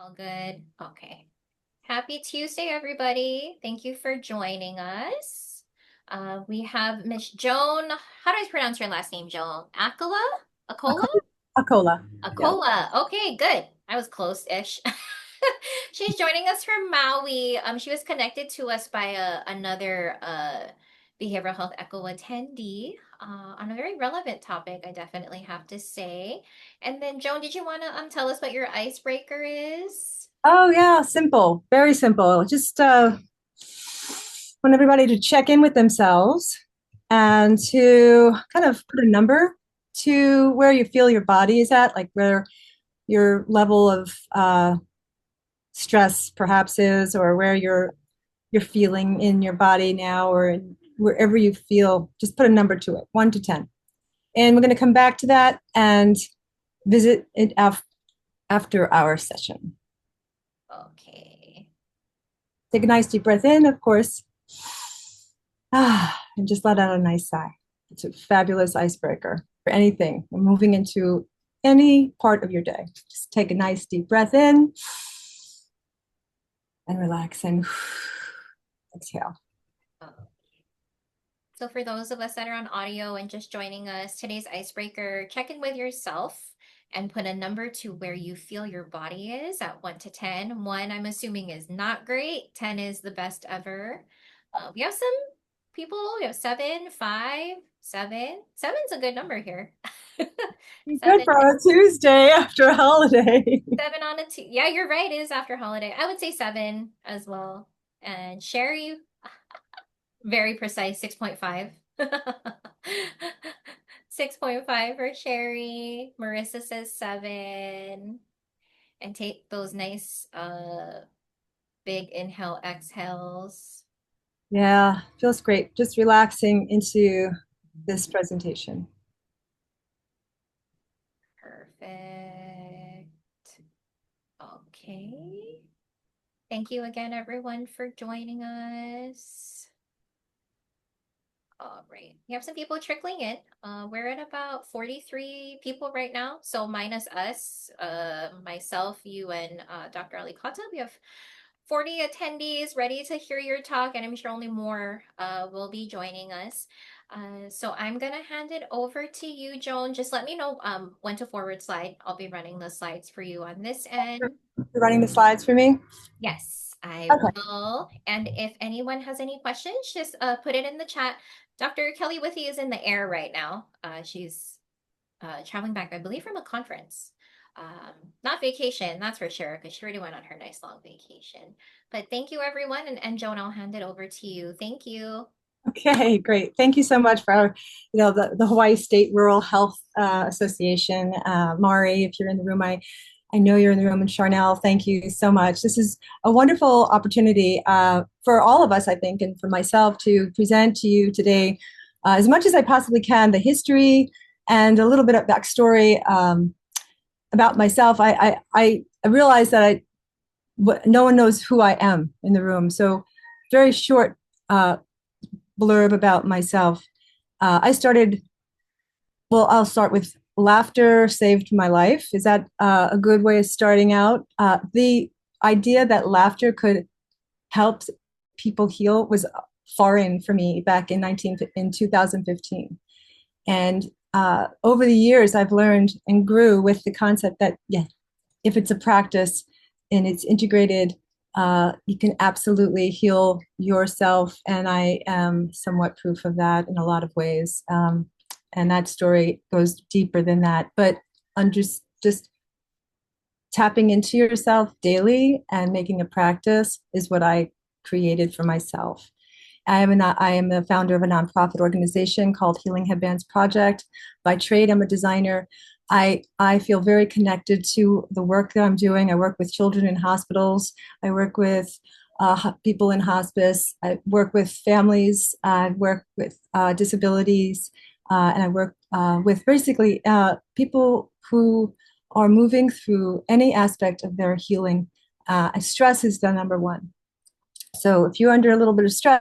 All good. Okay. Happy Tuesday, everybody. Thank you for joining us. We have Miss Joan. How do I pronounce your last name, Joan? Accola? Accola? Accolla. Yeah. Accola. Okay, good. I was close-ish. She's joining us from Maui. She was connected to us by another behavioral health echo attendee on a very relevant topic, I definitely have to say. And then, Joan, did you want to tell us what your icebreaker is? Oh, yeah. Simple. Very simple. Just want everybody to check in with themselves and to kind of put a number to where you feel your body is at, like where your level of stress perhaps is, or where you're feeling in your body now, or wherever you feel. Just put a number to it, 1 to 10. And we're going to come back to that and visit it after our session. Okay. Take a nice deep breath in, of course. And just let out a nice sigh. It's a fabulous icebreaker for anything. We're moving into any part of your day. Just take a nice deep breath in and relax and exhale. So for those of us that are on audio and just joining us, today's icebreaker, check in with yourself and put a number to where you feel your body is at 1 to 10. 1, I'm assuming, is not great. 10 is the best ever. We have some people, we have 7, 5, 7. Seven's a good number here. Good Seven, for a Tuesday after a holiday. 7 on a 2. Yeah, you're right. It is after holiday. I would say 7 as well. And Sherry, very precise, 6.5. 6.5 for Sherry. Marissa says 7. And take those nice big inhale exhales. Yeah, feels great. Just relaxing into this presentation. Perfect. Okay. Thank you again, everyone, for joining us. All right. We have some people trickling in. We're at about 43 people right now. So minus us, myself, you, and Dr. Ali Kata, we have 40 attendees ready to hear your talk, and I'm sure only more will be joining us. So I'm going to hand it over to you, Joan. Just let me know when to forward slide. I'll be running the slides for you on this end. You're running the slides for me? Yes, I Okay. will. And if anyone has any questions, just put it in the chat. Dr. Kelly Withy is in the air right now. She's traveling back, I believe, from a conference. Not vacation, that's for sure, because she already went on her nice long vacation. But thank you, everyone. And Joan, I'll hand it over to you. Thank you. Okay, great. Thank you so much for the Hawaii State Rural Health Association. Mari, if you're in the room, I know you're in the room, and Charnel, thank you so much. This is a wonderful opportunity for all of us, I think, and for myself to present to you today, as much as I possibly can, the history and a little bit of backstory about myself. I realize that no one knows who I am in the room, so very short blurb about myself. I started, well, I'll start with laughter saved my life. Is that a good way of starting out? The idea that laughter could help people heal was foreign for me back in 2015. And over the years, I've learned and grew with the concept that, yeah, if it's a practice and it's integrated, you can absolutely heal yourself. And I am somewhat proof of that in a lot of ways. And that story goes deeper than that. But just tapping into yourself daily and making a practice is what I created for myself. I am the founder of a nonprofit organization called Healing Headbands Project. By trade, I'm a designer. I feel very connected to the work that I'm doing. I work with children in hospitals. I work with people in hospice. I work with families. I work with disabilities. And I work with basically people who are moving through any aspect of their healing. Stress is the number one. So if you're under a little bit of stress,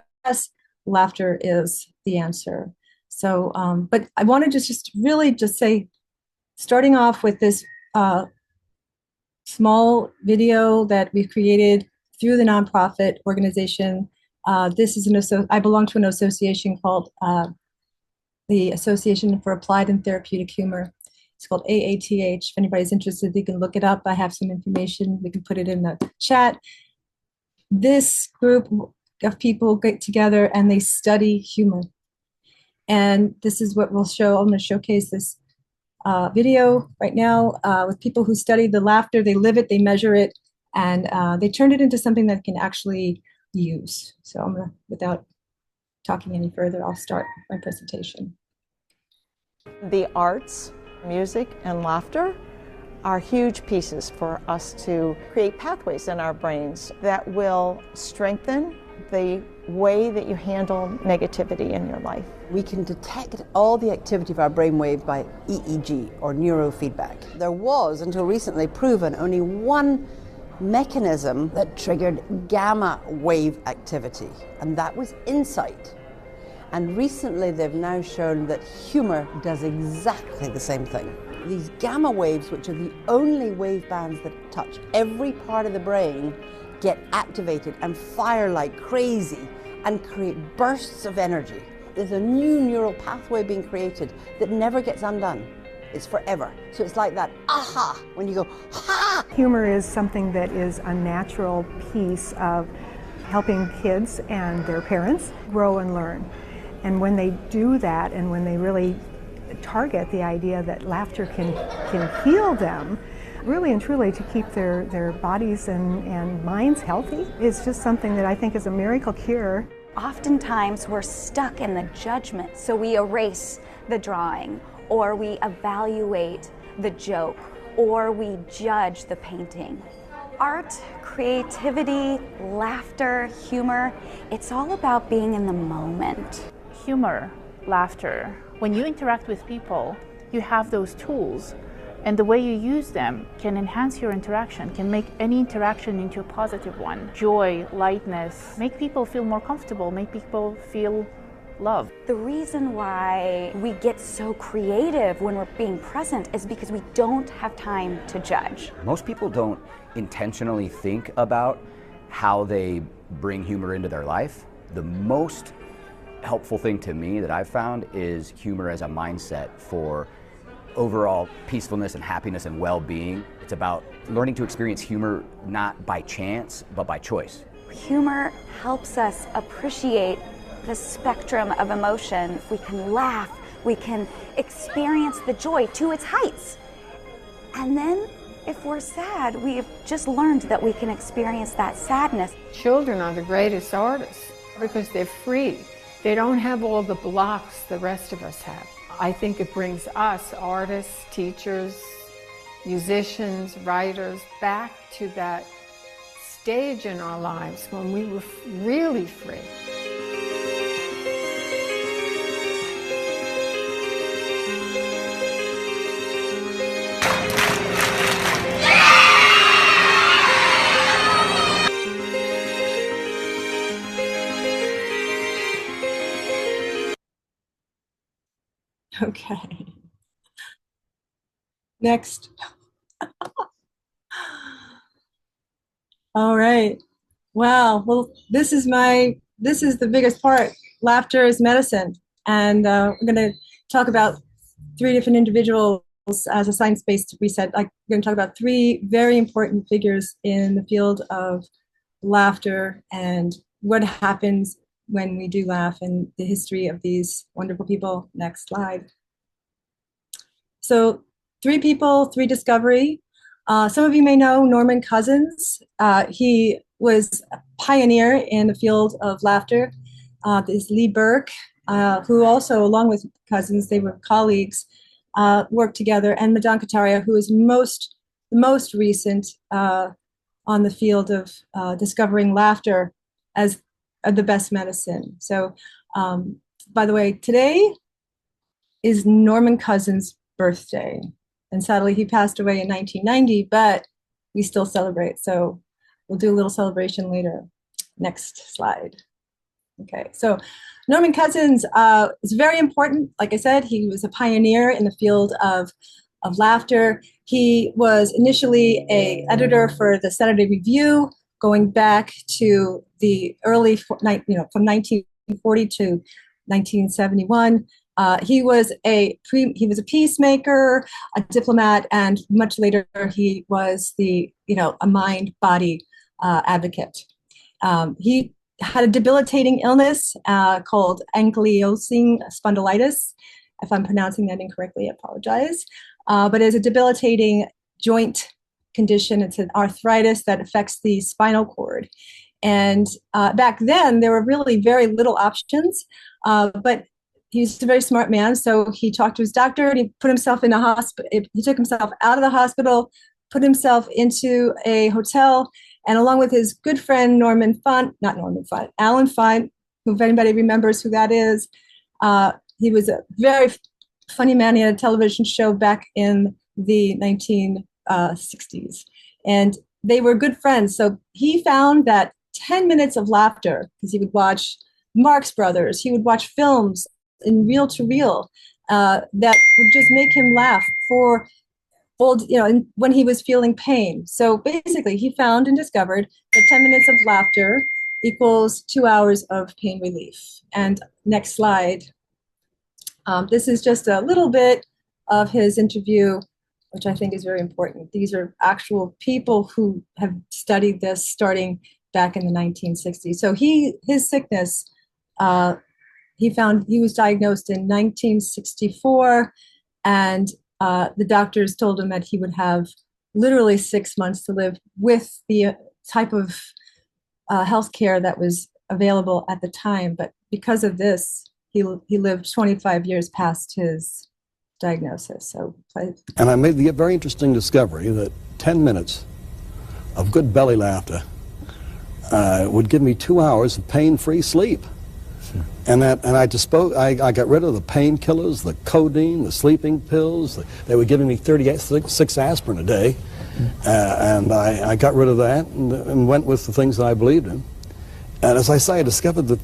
laughter is the answer. So, but I wanted to just really just say, starting off with this small video that we've created through the nonprofit organization. This is I belong to an association called the Association for Applied and Therapeutic Humor. It's called AATH. If anybody's interested, they can look it up. I have some information. We can put it in the chat. This group of people get together and they study humor. And this is what we'll show. I'm going to showcase this video right now with people who study the laughter. They live it, they measure it, and they turned it into something that can actually use. So I'm going to, without talking any further, I'll start my presentation. The arts, music, and laughter are huge pieces for us to create pathways in our brains that will strengthen the way that you handle negativity in your life. We can detect all the activity of our brainwave by EEG, or neurofeedback. There was, until recently, proven only one mechanism that triggered gamma wave activity, and that was insight. And recently they've now shown that humor does exactly the same thing. These gamma waves, which are the only wave bands that touch every part of the brain, get activated and fire like crazy and create bursts of energy. There's a new neural pathway being created that never gets undone. It's forever. So it's like that aha, when you go, ha! Humor is something that is a natural piece of helping kids and their parents grow and learn. And when they do that, and when they really target the idea that laughter can heal them, really and truly to keep their bodies and minds healthy, is just something that I think is a miracle cure. Oftentimes we're stuck in the judgment, so we erase the drawing, or we evaluate the joke, or we judge the painting. Art, creativity, laughter, humor, it's all about being in the moment. Humor, laughter, when you interact with people, you have those tools, and the way you use them can enhance your interaction, can make any interaction into a positive one. Joy, lightness, make people feel more comfortable, make people feel love. The reason why we get so creative when we're being present is because we don't have time to judge. Most people don't intentionally think about how they bring humor into their life. The most helpful thing to me that I've found is humor as a mindset for overall peacefulness and happiness and well-being. It's about learning to experience humor not by chance, but by choice. Humor helps us appreciate the spectrum of emotion. We can laugh, we can experience the joy to its heights. And then if we're sad, we've just learned that we can experience that sadness. Children are the greatest artists because they're free. They don't have all the blocks the rest of us have. I think it brings us, artists, teachers, musicians, writers, back to that stage in our lives when we were really free. Okay. Next. All right. Wow. Well, this is the biggest part. Laughter is medicine. And we're going to talk about three different individuals as a science-based reset. We're going to talk about three very important figures in the field of laughter and what happens when we do laugh and the history of these wonderful people. Next slide. So 3 people, 3 discovery. Some of you may know Norman Cousins. He was a pioneer in the field of laughter. There's Lee Burke, who also, along with Cousins, they were colleagues, worked together, and Madan Kataria, who is the most recent on the field of discovering laughter as the best medicine. So, by the way, today is Norman Cousins' birthday. And sadly, he passed away in 1990, but we still celebrate. So we'll do a little celebration later. Next slide. Okay, so Norman Cousins is very important. Like I said, he was a pioneer in the field of of laughter. He was initially an editor for the Saturday Review, going back to the early, from 1940 to 1971. He was a peacemaker, a diplomat, and much later he was a mind-body advocate. He had a debilitating illness called ankylosing spondylitis. If I'm pronouncing that incorrectly, I apologize. But it's a debilitating joint condition. It's an arthritis that affects the spinal cord. And back then, there were really very little options, but he's a very smart man. So he talked to his doctor and he put himself in a hospital. He took himself out of the hospital, put himself into a hotel, and along with his good friend, Alan Fine, who, if anybody remembers who that is, he was a very funny man. He had a television show back in the 1960s. And they were good friends. So he found that 10 minutes of laughter, because he would watch Marx Brothers, he would watch films in reel to reel that would just make him laugh for when he was feeling pain. So basically, he found and discovered that 10 minutes of laughter equals 2 hours of pain relief. And next slide. This is just a little bit of his interview, which I think is very important. These are actual people who have studied this starting back in the 1960s. So his sickness, he was diagnosed in 1964, and the doctors told him that he would have literally 6 months to live with the type of health care that was available at the time. But because of this, he lived 25 years past his diagnosis. And I made the very interesting discovery that 10 minutes of good belly laughter would give me 2 hours of pain-free sleep. And I got rid of the painkillers, the codeine, the sleeping pills. They were giving me 36 aspirin a day. And I got rid of that and went with the things that I believed in. And as I say, I discovered that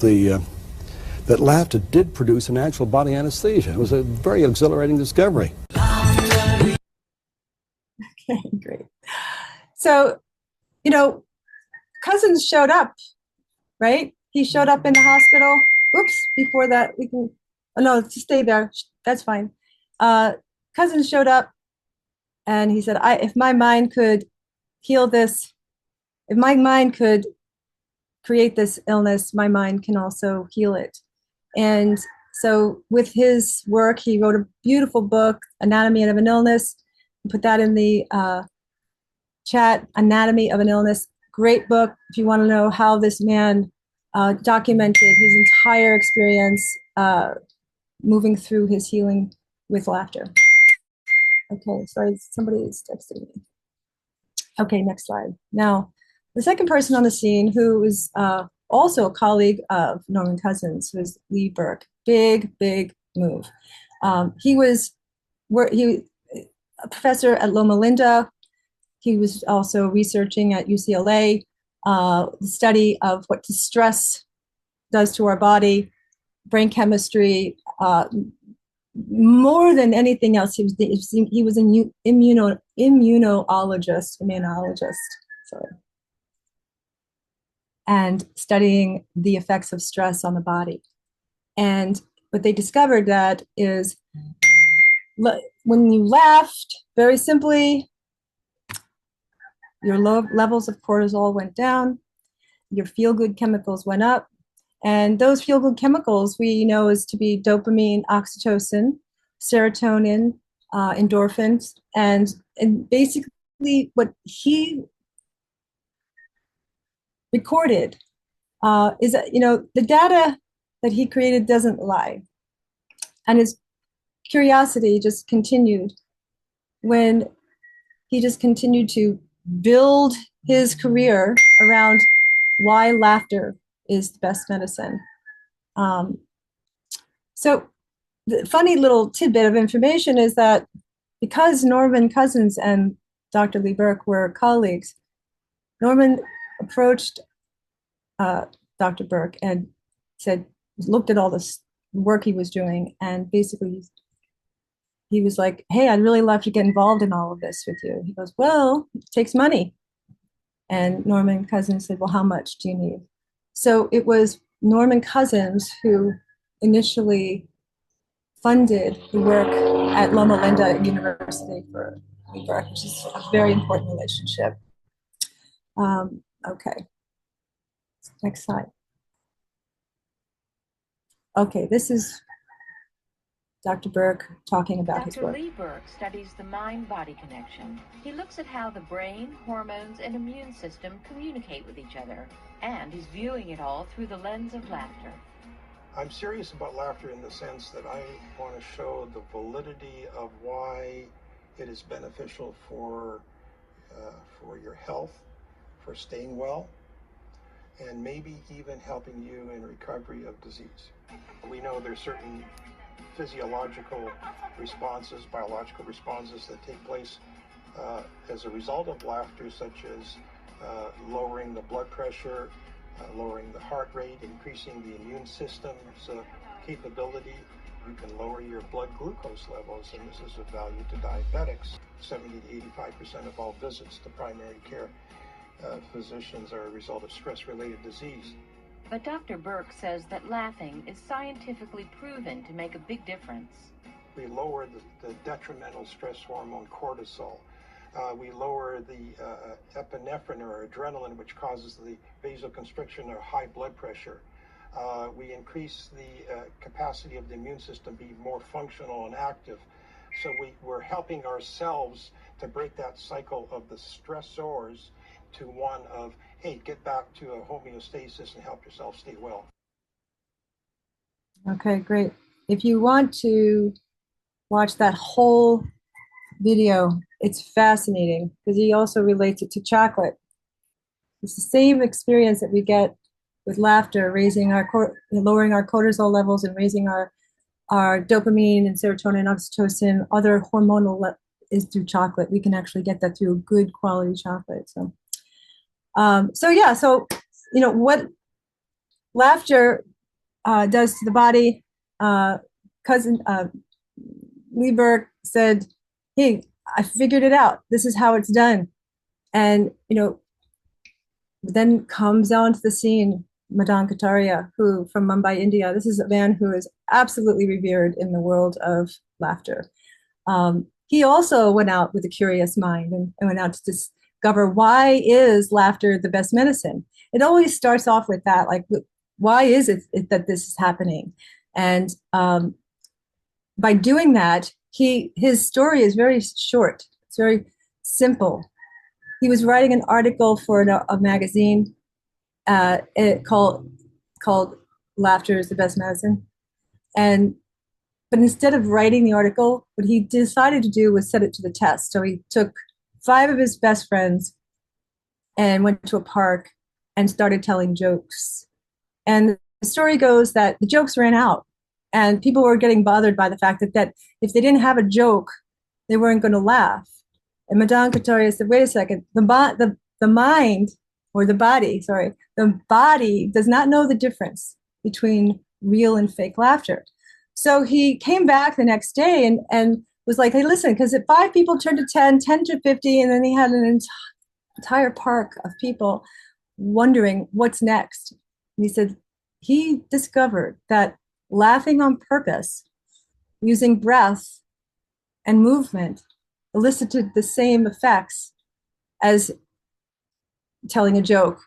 that laughter did produce a natural body anesthesia. It was a very exhilarating discovery. Okay, great. So, Cousins showed up, right? He showed up in the hospital. Oops, before that, stay there. That's fine. Cousins showed up and he said, if my mind could heal this, if my mind could create this illness, my mind can also heal it. And so with his work, he wrote a beautiful book, Anatomy of an Illness. Put that in the chat, Anatomy of an Illness. Great book if you want to know how this man documented his entire experience moving through his healing with laughter. Okay, sorry, somebody is texting me. Okay, next slide. Now, the second person on the scene who is also a colleague of Norman Cousins was Lee Burke. Big move. He was a professor at Loma Linda. He was also researching at UCLA, the study of what stress does to our body, brain chemistry. More than anything else, he was an immunologist. Sorry. And studying the effects of stress on the body. And what they discovered that is when you laughed, very simply, your levels of cortisol went down, your feel-good chemicals went up, and those feel-good chemicals we know is to be dopamine, oxytocin, serotonin, endorphins, and basically what he recorded is that the data that he created doesn't lie, and his curiosity just continued when he just continued to build his career around why laughter is the best medicine. So the funny little tidbit of information is that because Norman Cousins and Dr. Lee Burke were colleagues, Norman approached Dr. Burke and looked at all this work he was doing, and basically he was like, hey, I'd really love to get involved in all of this with you. He goes, well, it takes money. And Norman Cousins said, well, how much do you need? So it was Norman Cousins who initially funded the work at Loma Linda University for Lee, which is a very important relationship. Okay, next slide. Okay, this is Dr. Burke talking about his work. Dr. Lee Burke studies the mind-body connection. He looks at how the brain, hormones, and immune system communicate with each other, and he's viewing it all through the lens of laughter. I'm serious about laughter in the sense that I want to show the validity of why it is beneficial for your health, for staying well, and maybe even helping you in recovery of disease. We know there's certain physiological responses, biological responses that take place as a result of laughter, such as lowering the blood pressure, lowering the heart rate, increasing the immune system's capability. You can lower your blood glucose levels, and this is of value to diabetics. 70 to 85% of all visits to primary care physicians are a result of stress-related disease. But Dr. Burke says that laughing is scientifically proven to make a big difference. We lower the detrimental stress hormone cortisol. We lower the epinephrine or adrenaline, which causes the vasoconstriction or high blood pressure. We increase the capacity of the immune system to be more functional and active. So we're helping ourselves to break that cycle of the stressors to one of, hey, get back to a homeostasis and help yourself stay well. Okay, great. If you want to watch that whole video, it's fascinating because he also relates it to chocolate. It's the same experience that we get with laughter, lowering our cortisol levels and raising our dopamine and serotonin, oxytocin, other hormonal is through chocolate. We can actually get that through good quality chocolate. So what laughter does to the body. Lee Burke said, hey, I figured it out. This is how it's done. And, then comes onto the scene Madan Kataria, who from Mumbai, India. This is a man who is absolutely revered in the world of laughter. He also went out with a curious mind and went out to discover, why is laughter the best medicine? It always starts off with that, like, why is it that this is happening? And by doing that, his story is very short. It's very simple. He was writing an article for a magazine called "Laughter is the Best Medicine," but instead of writing the article, what he decided to do was set it to the test. So he took 5 of his best friends and went to a park and started telling jokes. And the story goes that the jokes ran out, and people were getting bothered by the fact that if they didn't have a joke, they weren't going to laugh. And Madan Kataria said, wait a second, the body does not know the difference between real and fake laughter. So he came back the next day and was like, hey, listen, because if 5 people turned to 10, 10 to 50, and then he had an entire park of people wondering what's next. And he said he discovered that laughing on purpose, using breath and movement, elicited the same effects as telling a joke,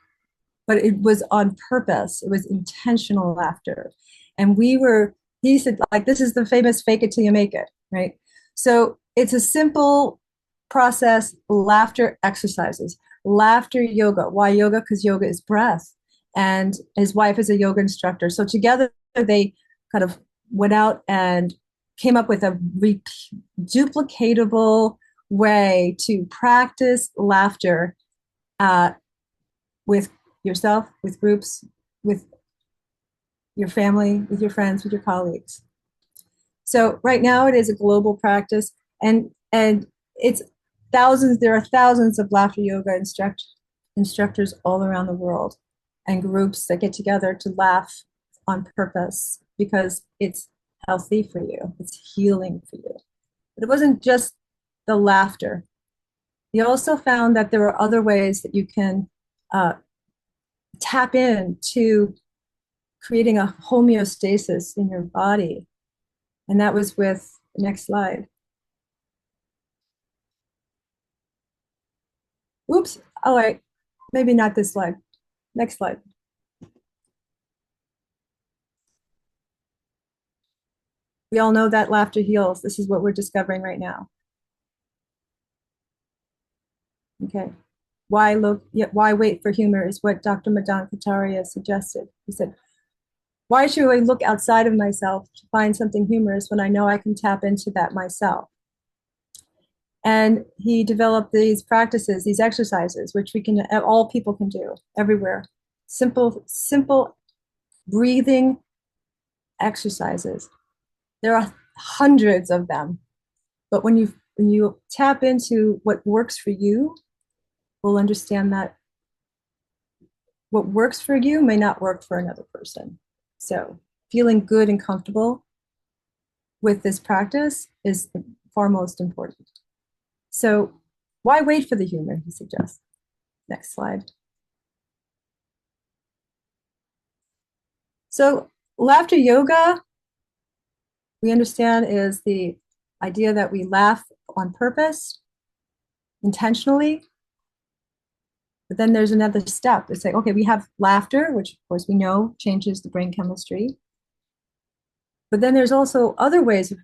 but it was on purpose. It was intentional laughter. And he said, like, this is the famous fake it till you make it, right? So it's a simple process, laughter exercises, laughter yoga. Why yoga? Because yoga is breath. And his wife is a yoga instructor. So together they kind of went out and came up with a duplicatable way to practice laughter with yourself, with groups, with your family, with your friends, with your colleagues. So right now it is a global practice, and it's thousands. There are thousands of laughter yoga instructors all around the world, and groups that get together to laugh on purpose because it's healthy for you. It's healing for you. But it wasn't just the laughter. He also found that there were other ways that you can tap into creating a homeostasis in your body. And that was with, next slide. Oops, oh wait, maybe not this slide. Next slide. We all know that laughter heals. This is what we're discovering right now. Okay. Why wait for humor is what Dr. Madan Kataria suggested. He said, why should I look outside of myself to find something humorous when I know I can tap into that myself? And he developed these practices, these exercises, which all people can do everywhere. Simple breathing exercises. There are hundreds of them, but when you tap into what works for you, we'll understand that what works for you may not work for another person. So feeling good and comfortable with this practice is far most important. So why wait for the humor, he suggests. Next slide. So laughter yoga, we understand, is the idea that we laugh on purpose, intentionally. But then there's another step. It's like, okay, we have laughter, which of course we know changes the brain chemistry. But then there's also other ways of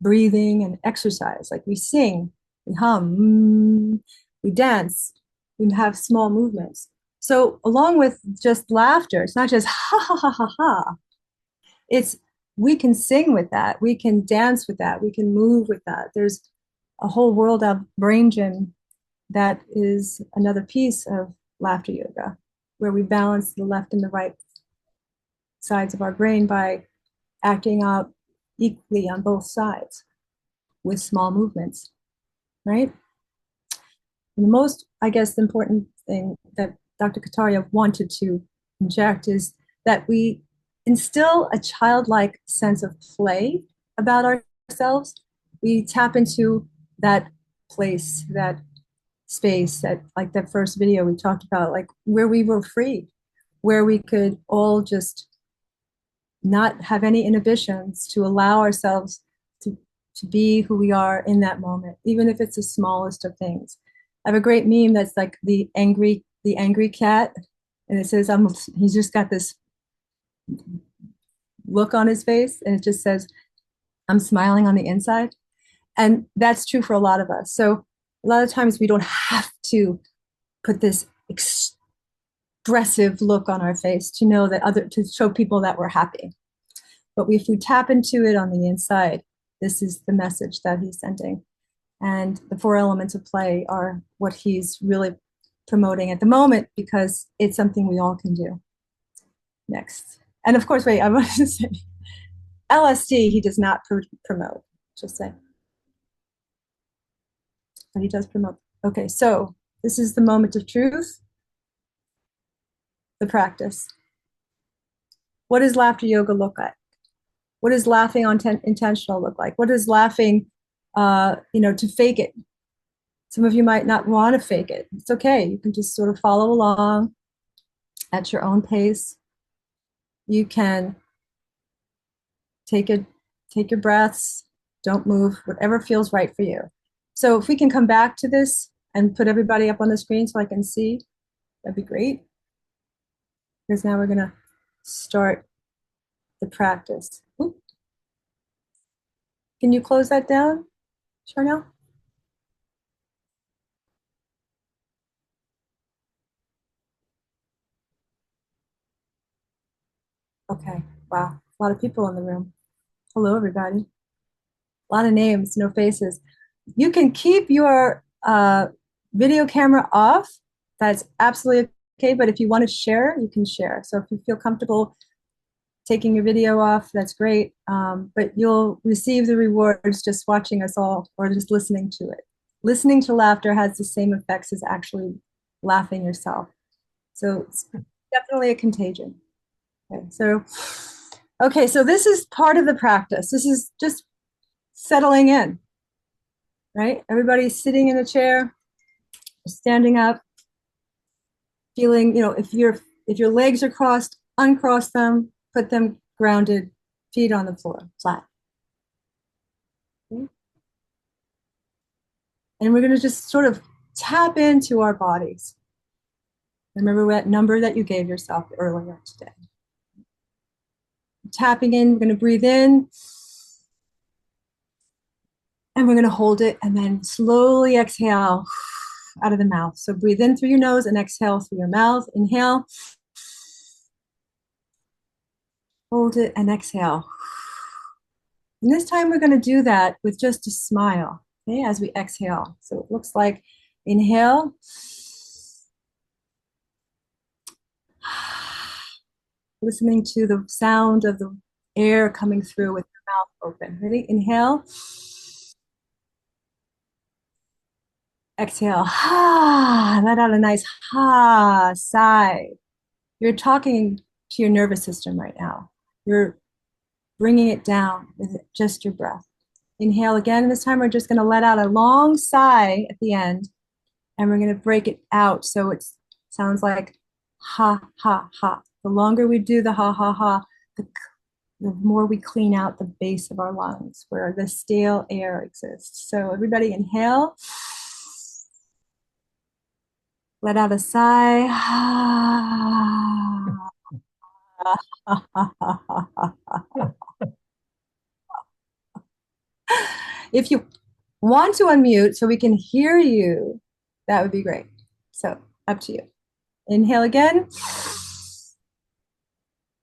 breathing and exercise. Like we sing, we hum, we dance, we have small movements. So along with just laughter, it's not just ha ha ha ha ha. It's we can sing with that, we can dance with that, we can move with that. There's a whole world of brain gym that is another piece of laughter yoga, where we balance the left and the right sides of our brain by acting out equally on both sides with small movements, right? And the most, I guess, important thing that Dr. Kataria wanted to inject is that we instill a childlike sense of play about ourselves. We tap into that place, that space, that like that first video we talked about, like where we were free, where we could all just not have any inhibitions, to allow ourselves to be who we are in that moment, even if it's the smallest of things. I have a great meme that's like the angry cat, and it says, he's just got this look on his face, and it just says, I'm smiling on the inside. And that's true for a lot of us. So a lot of times we don't have to put this expressive look on our face to know that to show people that we're happy. But if we tap into it on the inside, this is the message that he's sending. And the 4 elements of play are what he's really promoting at the moment, because it's something we all can do. Next. And of course, wait, I want to say, LSD, he does not promote, just say. But he does promote. Okay, so this is the moment of truth, the practice. What does laughter yoga look like? What does laughing on intentional look like? What does laughing, to fake it? Some of you might not want to fake it. It's okay. You can just sort of follow along at your own pace. You can take your breaths, don't move, whatever feels right for you. So if we can come back to this and put everybody up on the screen so I can see, that'd be great. Because now we're going to start the practice. Ooh. Can you close that down, Charnel? Okay, wow, a lot of people in the room. Hello, everybody. A lot of names, no faces. You can keep your video camera off. That's absolutely okay, but if you want to share, you can share. So if you feel comfortable taking your video off, that's great. But you'll receive the rewards just watching us all or just listening to it. Listening to laughter has the same effects as actually laughing yourself. So it's definitely a contagion. Okay, so this is part of the practice. This is just settling in. right? Everybody's sitting in a chair, standing up, feeling, if your legs are crossed, uncross them, put them grounded, feet on the floor, flat. Okay? And we're going to just sort of tap into our bodies. Remember that number that you gave yourself earlier today. Tapping in, we're going to breathe in, and we're going to hold it, and then slowly exhale out of the mouth. So breathe in through your nose and exhale through your mouth. Inhale. Hold it and exhale. And this time we're going to do that with just a smile, okay, as we exhale. So it looks like inhale. Listening to the sound of the air coming through with your mouth open. Ready? Inhale. Exhale. Let out a nice sigh. You're talking to your nervous system right now. You're bringing it down with just your breath. Inhale again. This time we're just going to let out a long sigh at the end, and we're going to break it out so it sounds like ha, ha, ha. The longer we do the ha, ha, ha, the more we clean out the base of our lungs where the stale air exists. So everybody inhale. Let out a sigh. If you want to unmute so we can hear you, that would be great. So up to you. Inhale again.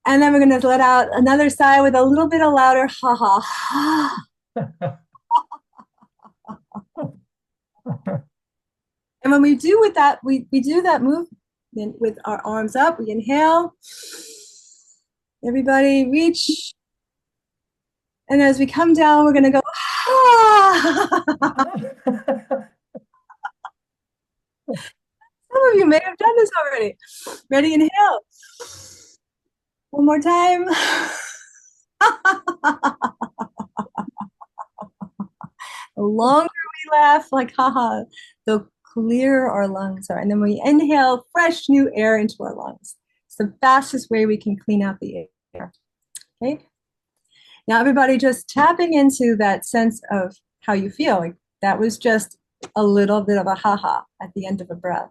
And then we're going to let out another sigh with a little bit of louder ha ha. And when we do with that, we do that movement with our arms up. We inhale. Everybody reach. And as we come down, we're going to go Some of you may have done this already. Ready? Inhale. One more time. The longer we laugh, like haha, the clearer our lungs are. And then we inhale fresh new air into our lungs. It's the fastest way we can clean out the air. Okay. Now everybody just tapping into that sense of how you feel. Like that was just a little bit of a haha at the end of a breath.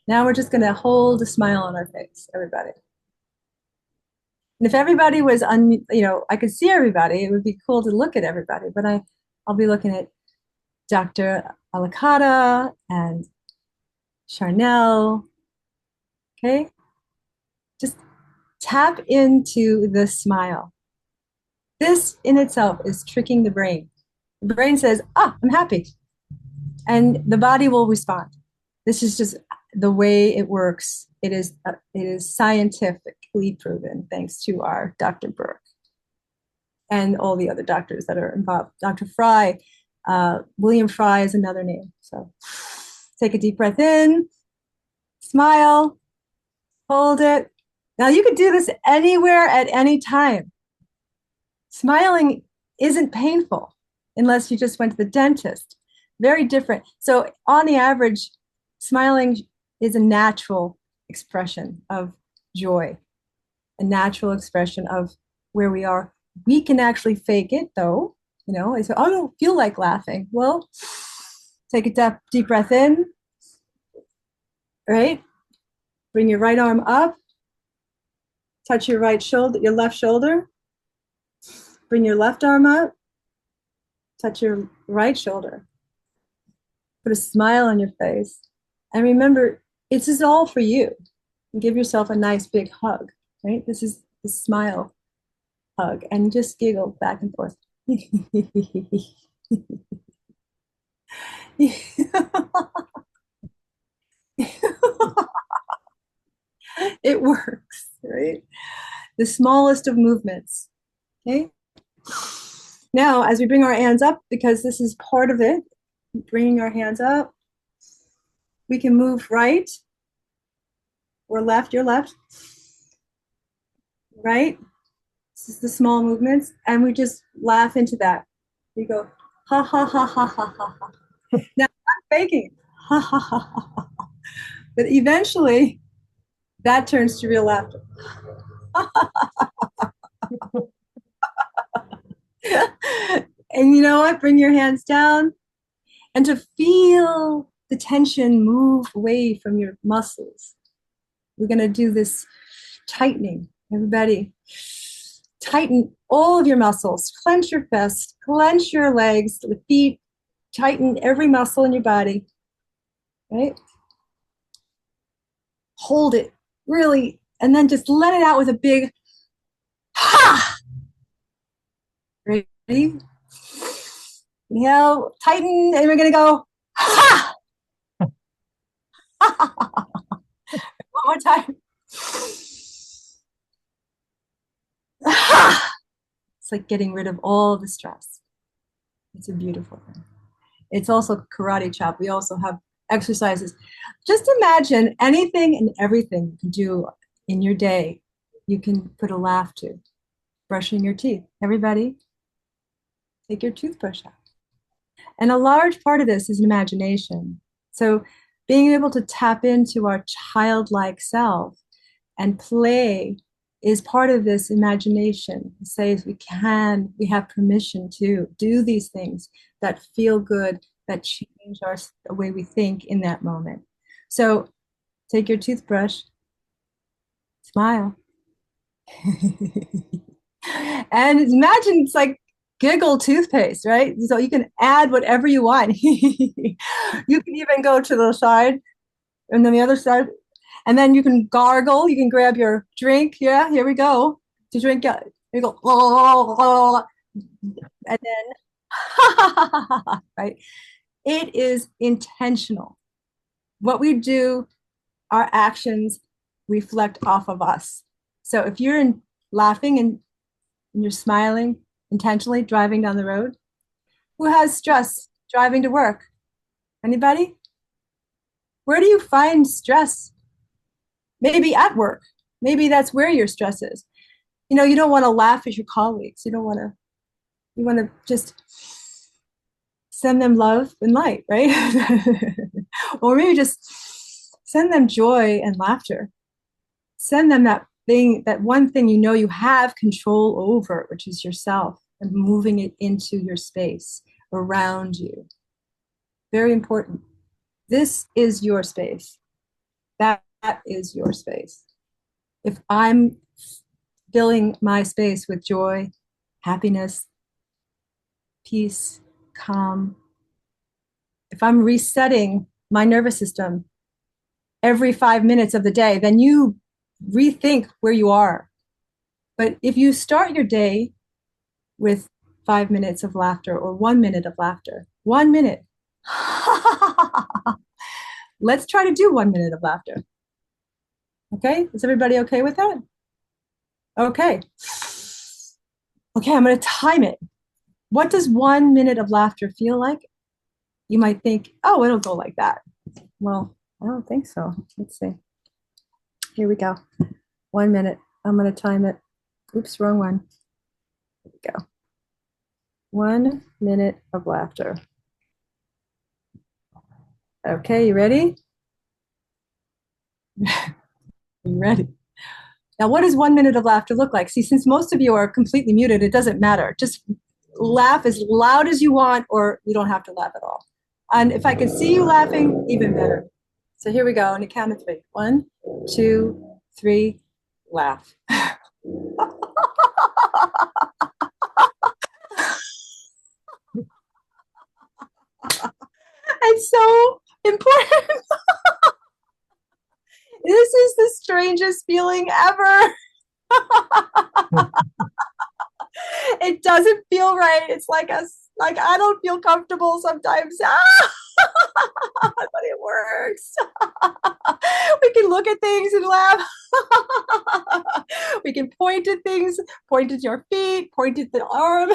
Now we're just going to hold a smile on our face, everybody. And if everybody was I could see everybody, it would be cool to look at everybody, but I'll be looking at Dr. Alicata and Charnel. Okay? Just tap into the smile. This in itself is tricking the brain. The brain says, I'm happy. And the body will respond. This is just the way it works. It is scientifically proven, thanks to our Dr. Burke and all the other doctors that are involved. Dr. Fry, William Fry is another name. So take a deep breath in, smile, hold it. Now you could do this anywhere at any time. Smiling isn't painful unless you just went to the dentist. Very different. So on the average, smiling is a natural expression of joy, a natural expression of where we are. We can actually fake it though. I say, I don't feel like laughing. Well, take a deep breath in, right? Bring your right arm up, touch your right shoulder, your left shoulder. Bring your left arm up, touch your right shoulder. Put a smile on your face. And remember, this is all for you. And give yourself a nice big hug, right? This is the smile hug. And just giggle back and forth. It works, right? The smallest of movements, okay? Now, as we bring our hands up, because this is part of it, bringing our hands up, we can move right or left, your left, right? This is the small movements, and we just laugh into that. We go, ha, ha, ha, ha, ha, ha, ha. Now I'm faking. But eventually that turns to real laughter. And you know what? Bring your hands down and to feel the tension move away from your muscles. We're going to do this tightening. Everybody, tighten all of your muscles. Clench your fist, clench your legs, the feet, tighten every muscle in your body. Right? Hold it really, and then just let it out with a big ha. Ready? Inhale, tighten, and we're going to go ha. One more time. It's like getting rid of all the stress. It's a beautiful thing. It's also karate chop. We also have exercises. Just imagine anything and everything you can do in your day. You can put a laugh to. Brushing your teeth. Everybody, take your toothbrush out. And a large part of this is imagination. So being able to tap into our childlike self and play is part of this imagination. It says we have permission to do these things that feel good, that change the way we think in that moment. So take your toothbrush, smile. And imagine it's like giggle toothpaste, right? So you can add whatever you want. You can even go to the side and then the other side. And then you can gargle. You can grab your drink. Yeah, here we go. To drink, you go, and then, right? It is intentional. What we do, our actions reflect off of us. So if you're laughing and you're smiling intentionally, driving down the road, who has stress driving to work? Anybody? Where do you find stress? Maybe at work. Maybe that's where your stress is. You know, you don't want to laugh at your colleagues. You want to just send them love and light, right? Or maybe just send them joy and laughter. Send them that thing, that one thing you know you have control over, which is yourself, and moving it into your space around you. Very important. This is your space. That is your space. If I'm filling my space with joy, happiness, peace, calm, if I'm resetting my nervous system every 5 minutes of the day, then you rethink where you are. But if you start your day with 5 minutes of laughter or 1 minute of laughter, 1 minute, let's try to do 1 minute of laughter. Okay, is everybody okay with that? Okay. Okay, I'm going to time it. What does 1 minute of laughter feel like? You might think, oh, it'll go like that. Well, I don't think so. Let's see. Here we go. 1 minute. I'm going to time it. Oops, wrong one. Here we go. 1 minute of laughter. Okay, you ready? You ready? Now, what does 1 minute of laughter look like? See, since most of you are completely muted, it doesn't matter. Just laugh as loud as you want, or you don't have to laugh at all. And if I can see you laughing, even better. So here we go, on the count of 3. 1, 2, 3, laugh. It's so important. This is the strangest feeling ever. It doesn't feel right. It's like I don't feel comfortable sometimes. But it works. We can look at things and laugh. We can point at things, point at your feet, point at the arm.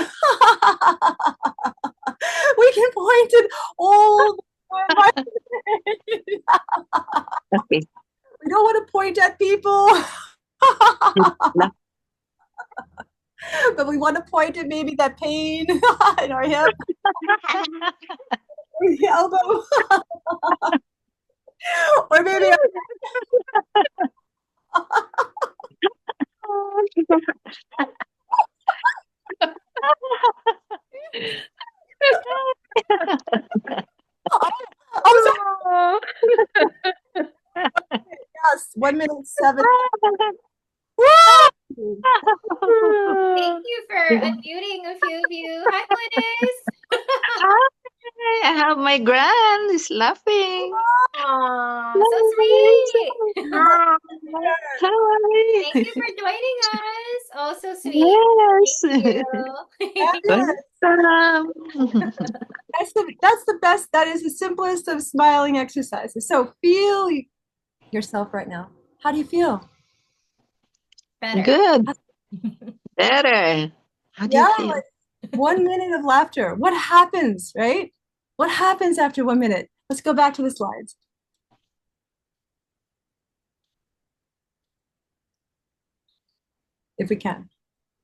We can point at all. Okay. We don't want to point at people. But we want to point at maybe that pain in our hip. the elbow. Or maybe I'm sorry. Yes, 1 minute 7. Thank you for unmuting a few of you. Hi, Glynis. Hi, I have my grand is laughing. Aw, so sweet. Hi. Thank you for joining us. Oh, so sweet. Yes. Thank you. Welcome. That's the best. That is the simplest of smiling exercises. So feel yourself right now. How do you feel? Better. Good. Better. How do you feel? Like 1 minute of laughter. What happens, right? What happens after 1 minute? Let's go back to the slides. If we can.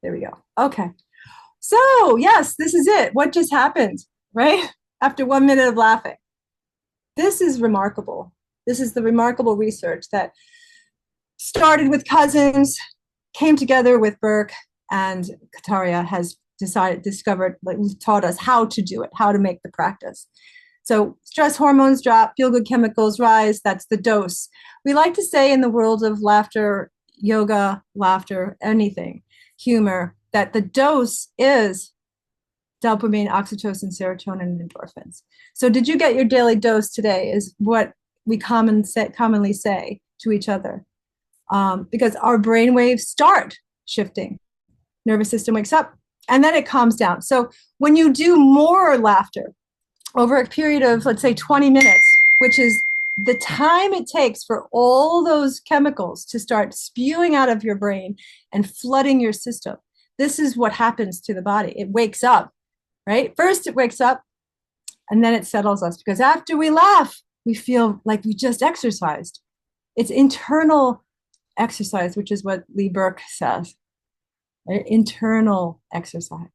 There we go. Okay. So, yes, this is it. What just happened, right? After 1 minute of laughing. This is remarkable. This is the remarkable research that started with cousins, came together with Burke, and Kataria has discovered, like, taught us how to do it, how to make the practice. So stress hormones drop, feel-good chemicals rise. That's the dose. We like to say in the world of laughter, yoga, laughter, anything, humor, that the dose is dopamine, oxytocin, serotonin, and endorphins. So did you get your daily dose today is what we commonly say to each other. Because our brain waves start shifting. Nervous system wakes up, and then it calms down. So when you do more laughter over a period of, let's say, 20 minutes, which is the time it takes for all those chemicals to start spewing out of your brain and flooding your system, this is what happens to the body. It wakes up, right? First it wakes up, and then it settles us, because after we laugh, we feel like we just exercised. It's internal exercise, which is what Lee Burke says, right? Internal exercise.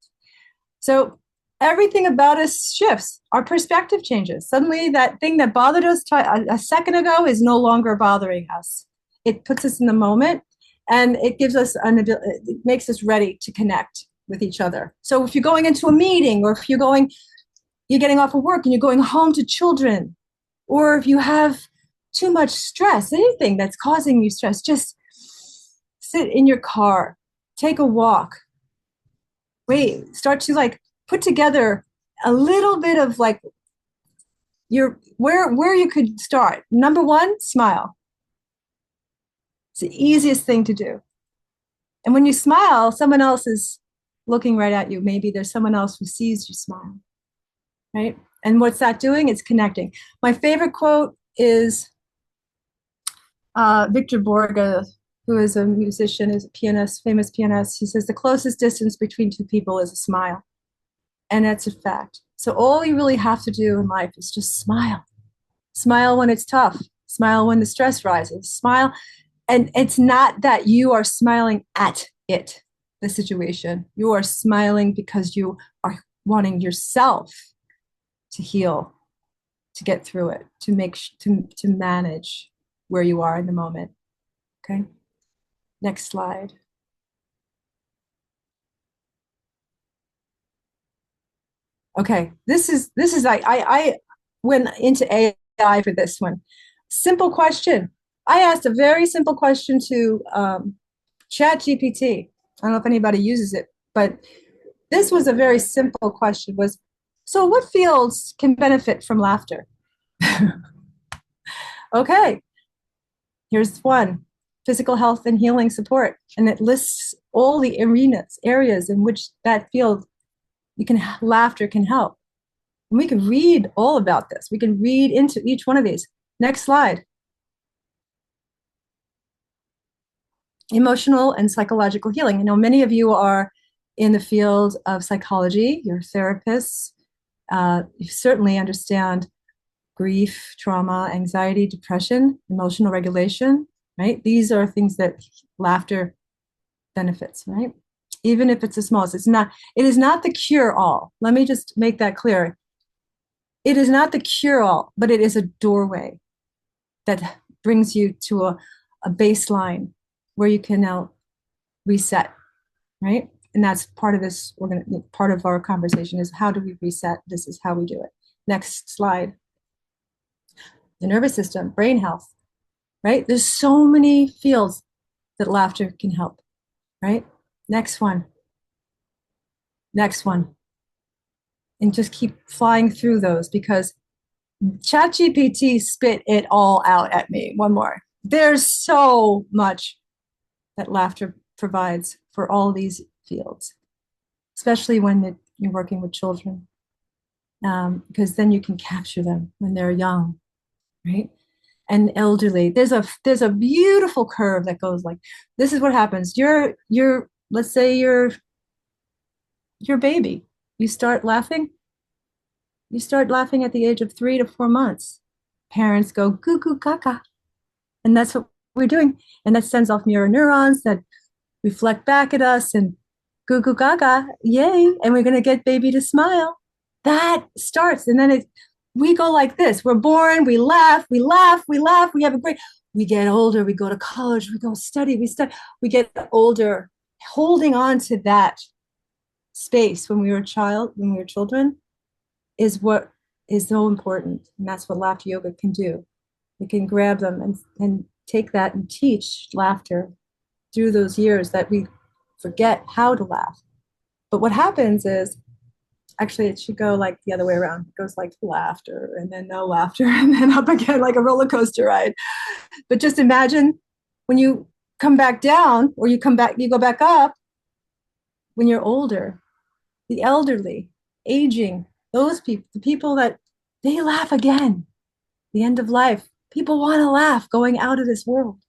So everything about us shifts. Our perspective changes. Suddenly that thing that bothered us a second ago is no longer bothering us. It puts us in the moment, and it gives us it makes us ready to connect with each other. So if you're going into a meeting, or if you're getting off of work and you're going home to children, or if you have too much stress, anything that's causing you stress, just sit in your car, take a walk, start to put together a little bit of where you could start. Number one, smile. It's the easiest thing to do. And when you smile, someone else is looking right at you. Maybe there's someone else who sees you smile, right? And what's that doing? It's connecting. My favorite quote is Victor Borge, who is a musician, is a pianist, famous pianist. He says the closest distance between two people is a smile. And that's a fact. So all you really have to do in life is just smile. Smile when it's tough. Smile when the stress rises. Smile. And it's not that you are smiling at it, the situation. You are smiling because you are wanting yourself to heal, to get through it, to manage where you are in the moment. Okay. Next slide. Okay, this is I went into AI for this one. Simple question. I asked a very simple question to ChatGPT. I don't know if anybody uses it, but this was a very simple question. So what fields can benefit from laughter? Okay, here's one. Physical health and healing support. And it lists all the areas in which that field laughter can help. And we can read all about this. We can read into each one of these. Next slide. Emotional and psychological healing. Many of you are in the field of psychology. You're therapists. You certainly understand grief, trauma, anxiety, depression, emotional regulation, right? These are things that laughter benefits, right? Even if it's the smallest, it is not the cure all. Let me just make that clear. It is not the cure-all, but it is a doorway that brings you to a baseline where you can now reset, right? And that's part of this. Part of our conversation is how do we reset? This is how we do it. Next slide. The nervous system, brain health, right? There's so many fields that laughter can help, right? Next one. Next one. And just keep flying through those because ChatGPT spit it all out at me. One more. There's so much that laughter provides for all these fields, especially when you're working with children, because then you can capture them when they're young, right? And elderly. There's a beautiful curve that goes like this. Is what happens. Let's say you're baby. You start laughing. You start laughing at the age of 3 to 4 months. Parents go goo goo gaga, and that's what we're doing, and that sends off mirror neurons that reflect back at us and goo goo gaga, yay, and we're going to get baby to smile. That starts, and then we go like this. We're born, we laugh, we have a great, we get older, we go to college, we go study, we get older. Holding on to that space when we were children is what is so important, and that's what laughter yoga can do. It can grab them and take that and teach laughter through those years that we forget how to laugh. But what happens is, actually, it should go like the other way around. It goes like laughter and then no laughter and then up again like a roller coaster ride. But just imagine when you come back down or you go back up when you're older, the elderly, aging, those people, the people that they laugh again, the end of life. People want to laugh going out of this world.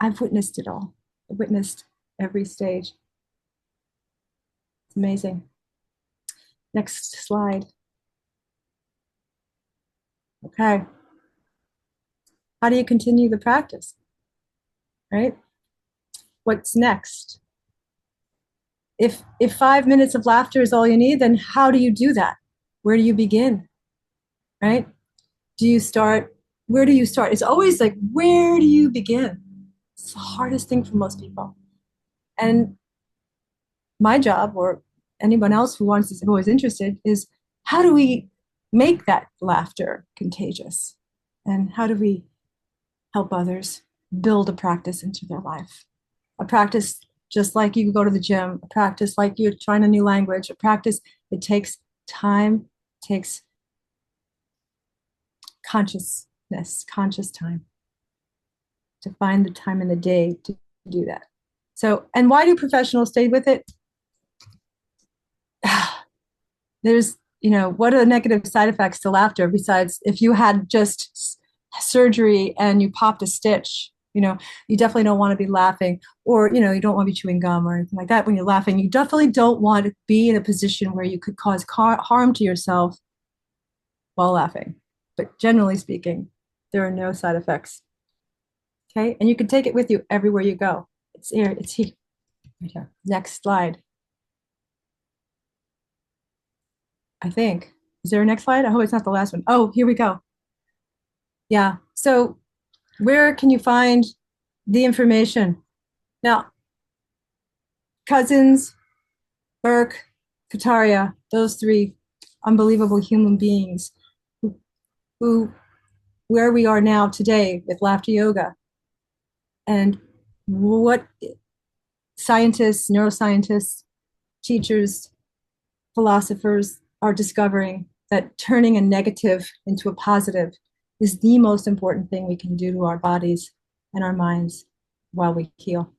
I've witnessed it all. I've witnessed every stage. It's amazing. Next slide. Okay. How do you continue the practice? Right? What's next? If 5 minutes of laughter is all you need, then how do you do that? Where do you begin? Right? Where do you start? It's always like, where do you begin? It's the hardest thing for most people. And my job, or anyone else who is interested, is how do we make that laughter contagious? And how do we help others build a practice into their life? A practice just like you go to the gym, a practice like you're trying a new language, a practice, it takes time, takes conscious time to find the time in the day to do that. So, and why do professionals stay with it? There's, what are the negative side effects to laughter besides if you had just surgery and you popped a stitch? You definitely don't want to be laughing, or, you don't want to be chewing gum or anything like that when you're laughing. You definitely don't want to be in a position where you could cause harm to yourself while laughing. But generally speaking, there are no side effects. Okay, and you can take it with you everywhere you go. It's here, right here. Next slide. I think. Is there a next slide? I hope it's not the last one. Oh, here we go. Yeah, so where can you find the information? Now, Cousins, Burke, Kataria, those 3 unbelievable human beings who where we are now today with laughter yoga, and what scientists, neuroscientists, teachers, philosophers are discovering, that turning a negative into a positive is the most important thing we can do to our bodies and our minds while we heal.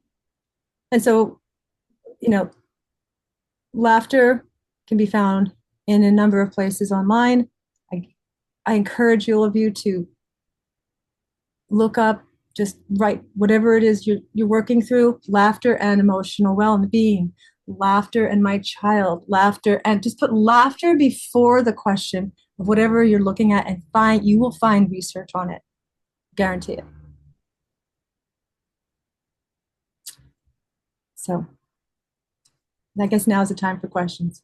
And so, laughter can be found in a number of places online. I encourage all of you to look up, just write whatever it is you're working through, laughter and emotional well-being, laughter and my child, laughter, and just put laughter before the question of whatever you're looking at, and you will find research on it. Guarantee it. So I guess now is the time for questions.